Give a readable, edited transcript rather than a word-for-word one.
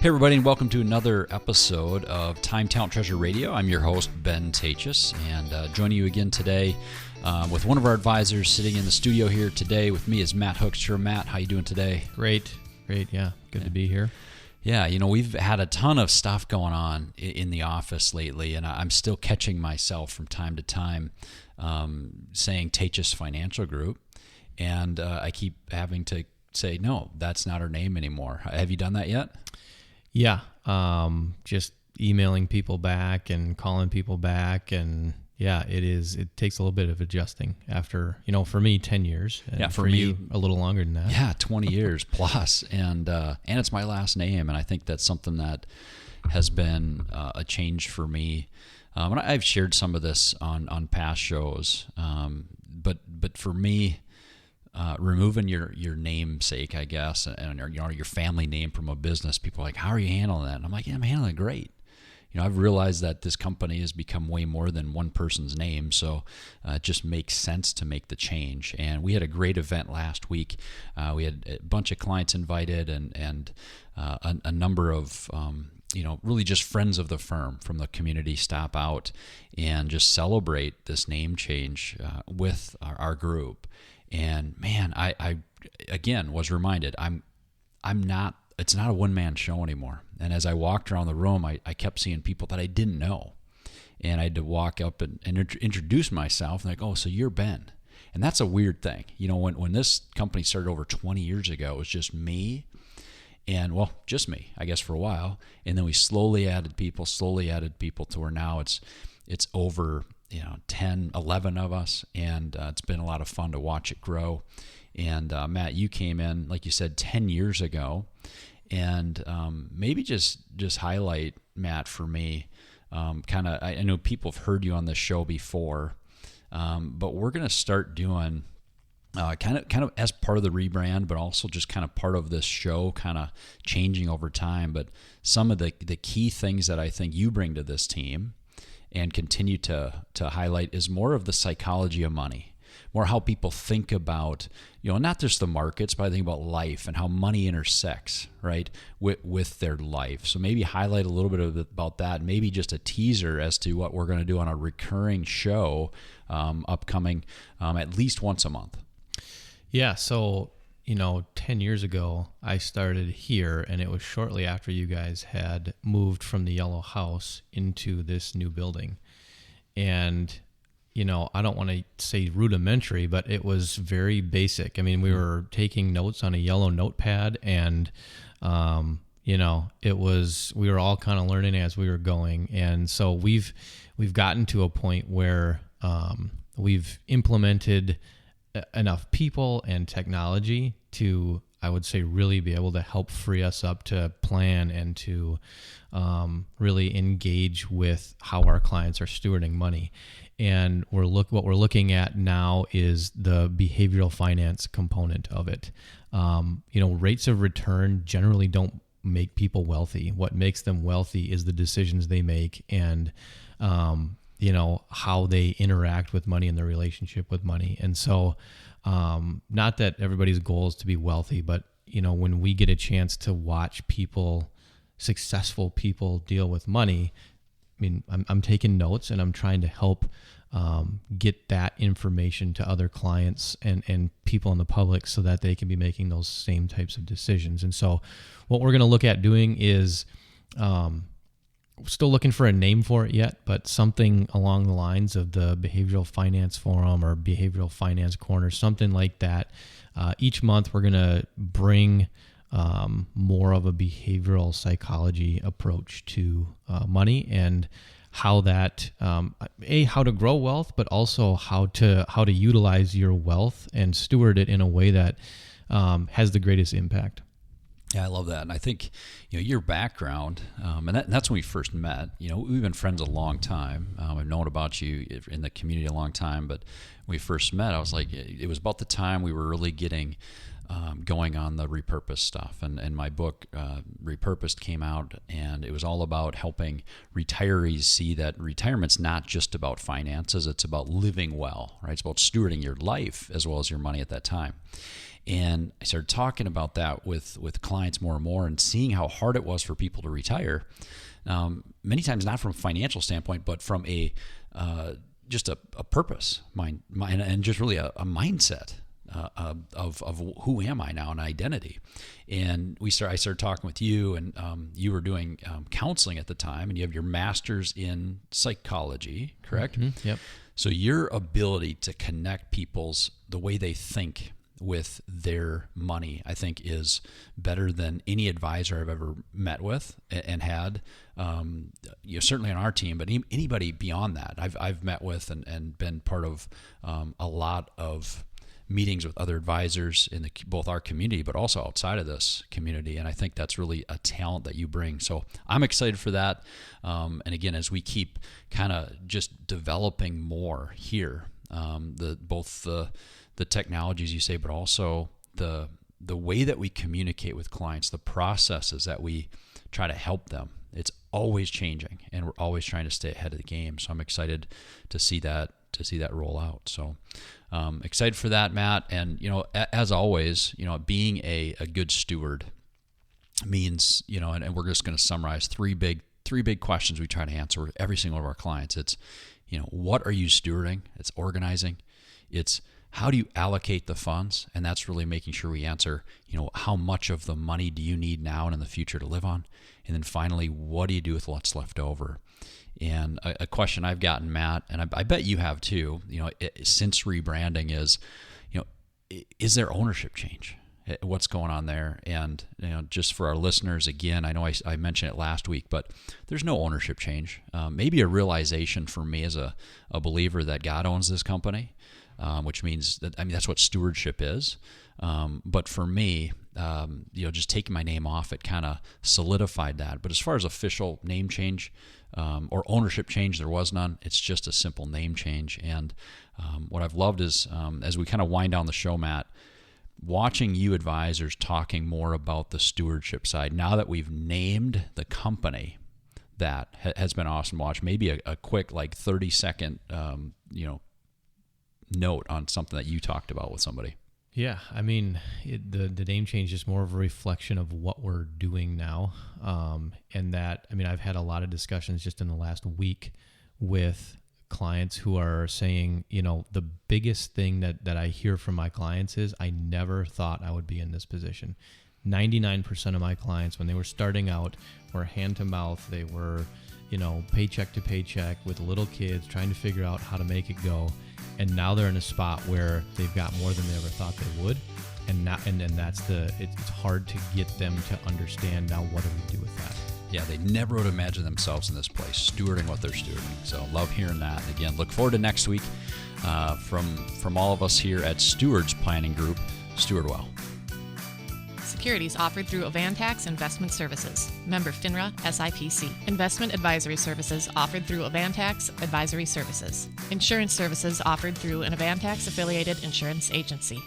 Hey everybody, and welcome to another episode of Time, Talent, Treasure Radio. I'm your host, Ben Taitchus, and joining you again today with one of our advisors sitting in the studio here today with me is Matt Hoekstra. Matt, how you doing today? Great, yeah. Good to be here. Yeah, we've had a ton of stuff going on in the office lately, and I'm still catching myself from time to time saying Taitchus Financial Group, and I keep having to say, no, that's not our name anymore. Have you done that yet? Yeah, just emailing people back and calling people back, and yeah, it takes a little bit of adjusting after, for me, 10 years. And for me, you, a little longer than that. Yeah, 20 years plus, and it's my last name, and I think that's something that has been a change for me. And I've shared some of this on past shows, but for me, removing your namesake, I guess, and your family name from a business, people are like, how are you handling that? And I'm like, yeah, I'm handling it great. I've realized that this company has become way more than one person's name, so it just makes sense to make the change. And we had a great event last week. We had a bunch of clients invited and a number of really just friends of the firm from the community stop out and just celebrate this name change with our group. And man, I again was reminded I'm not. It's not a one-man show anymore. And as I walked around the room, I kept seeing people that I didn't know, and I had to walk up and introduce myself. And like, oh, so you're Ben, and that's a weird thing. When this company started over 20 years ago, it was just me, and just me, I guess, for a while, and then we slowly added people to where now it's over 10, 11 of us, and it's been a lot of fun to watch it grow. And Matt, you came in, like you said, 10 years ago, and maybe just highlight, Matt, for me, I know people have heard you on this show before, but we're going to start doing kind of as part of the rebrand, but also just kind of part of this show, kind of changing over time. But some of the key things that I think you bring to this team and continue to highlight is more of the psychology of money, more how people think about, not just the markets, but I think about life and how money intersects, right, with their life. So maybe highlight a little bit about that, maybe just a teaser as to what we're going to do on a recurring show upcoming at least once a month. Yeah, so 10 years ago, I started here, and it was shortly after you guys had moved from the yellow house into this new building. And, I don't want to say rudimentary, but it was very basic. I mean, we were taking notes on a yellow notepad, and, we were all kind of learning as we were going. And so we've gotten to a point where we've implemented enough people and technology to, I would say, really be able to help free us up to plan and to really engage with how our clients are stewarding money. And what we're looking at now is the behavioral finance component of it. Rates of return generally don't make people wealthy. What makes them wealthy is the decisions they make and how they interact with money and their relationship with money. And so, not that everybody's goal is to be wealthy, but, when we get a chance to watch successful people deal with money, I mean, I'm taking notes and I'm trying to help get that information to other clients and people in the public so that they can be making those same types of decisions. And so what we're going to look at doing is, still looking for a name for it yet, but something along the lines of the Behavioral Finance Forum or Behavioral Finance Corner, something like that. Each month we're going to bring more of a behavioral psychology approach to money and how that, how to grow wealth, but also how to utilize your wealth and steward it in a way that has the greatest impact. Yeah, I love that. And I think, your background, and that's when we first met. We've been friends a long time. I've known about you in the community a long time, but when we first met, I was like, it was about the time we were really getting going on the repurposed stuff. And my book, Repurposed, came out, and it was all about helping retirees see that retirement's not just about finances, it's about living well, right? It's about stewarding your life as well as your money at that time. And I started talking about that with clients more and more, and seeing how hard it was for people to retire. Many times not from a financial standpoint, but from a just a purpose mind, and just really a mindset of who am I now, an identity. And I started talking with you, and you were doing counseling at the time, and you have your master's in psychology, correct? Mm-hmm. Yep. So your ability to connect the way they think with their money, I think, is better than any advisor I've ever met with and had. Certainly on our team, but anybody beyond that, I've met with and been part of a lot of meetings with other advisors in both our community, but also outside of this community. And I think that's really a talent that you bring. So I'm excited for that. And again, as we keep kind of just developing more here, both the technologies you say, but also the way that we communicate with clients, the processes that we try to help them. It's always changing, and we're always trying to stay ahead of the game. So I'm excited to see that roll out. So excited for that, Matt. And as always, being a good steward means, and we're just going to summarize three big questions we try to answer with every single one of our clients. It's, what are you stewarding? It's organizing. It's how do you allocate the funds? And that's really making sure we answer, how much of the money do you need now and in the future to live on? And then finally, what do you do with what's left over? And a question I've gotten, Matt, and I bet you have too, since rebranding is there ownership change? What's going on there? And, just for our listeners, again, I know I mentioned it last week, but there's no ownership change. Maybe a realization for me as a believer that God owns this company, which means that's what stewardship is. But for me, just taking my name off, it kind of solidified that. But as far as official name change or ownership change, there was none. It's just a simple name change. And what I've loved is, as we kind of wind down the show, Matt, watching you advisors talking more about the stewardship side, now that we've named the company, that has been awesome to watch. Maybe a quick 30-second, note on something that you talked about with somebody. Yeah, the name change is more of a reflection of what we're doing now, and that I've had a lot of discussions just in the last week with clients who are saying, the biggest thing that I hear from my clients is, I never thought I would be in this position. 99% of my clients, when they were starting out, were hand to mouth. They were, paycheck to paycheck with little kids, trying to figure out how to make it go. And now they're in a spot where they've got more than they ever thought they would. And it's hard to get them to understand, now what do we do with that? Yeah, they never would imagine themselves in this place, stewarding what they're stewarding. So love hearing that. And again, look forward to next week from all of us here at Stewards Planning Group. Steward well. Securities offered through Avantax Investment Services. Member FINRA SIPC. Investment advisory services offered through Avantax Advisory Services. Insurance services offered through an Avantax affiliated insurance agency.